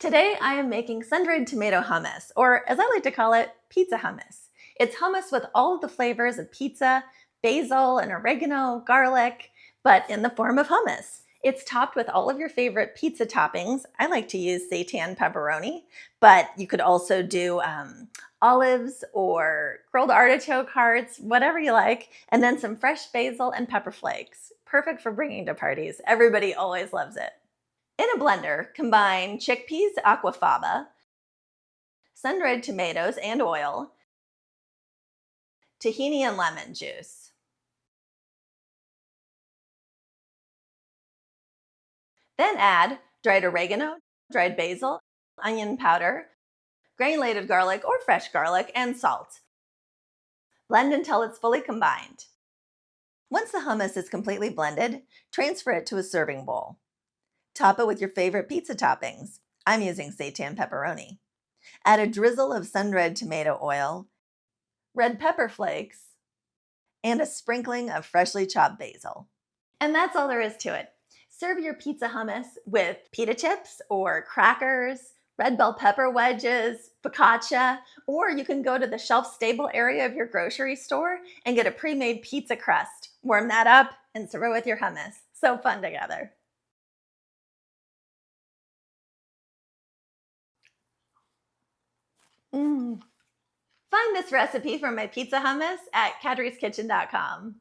Today I am making sun-dried tomato hummus, or as I like to call it, pizza hummus. It's hummus with all of the flavors of pizza, basil and oregano, garlic, but in the form of hummus. It's topped with all of your favorite pizza toppings. I like to use seitan pepperoni, but you could also do olives or grilled artichoke hearts, whatever you like, and then some fresh basil and pepper flakes. Perfect for bringing to parties. Everybody always loves it. In a blender, combine chickpeas aquafaba, sun-dried tomatoes and oil, tahini and lemon juice. Then add dried oregano, dried basil, onion powder, granulated garlic or fresh garlic, and salt. Blend until it's fully combined. Once the hummus is completely blended, transfer it to a serving bowl. Top it with your favorite pizza toppings. I'm using seitan pepperoni. Add a drizzle of sun-dried tomato oil, red pepper flakes, and a sprinkling of freshly chopped basil. And that's all there is to it. Serve your pizza hummus with pita chips or crackers, red bell pepper wedges, focaccia, or you can go to the shelf-stable area of your grocery store and get a pre-made pizza crust. Warm that up and serve it with your hummus. So fun together. Find this recipe for my pizza hummus at kadriskitchen.com.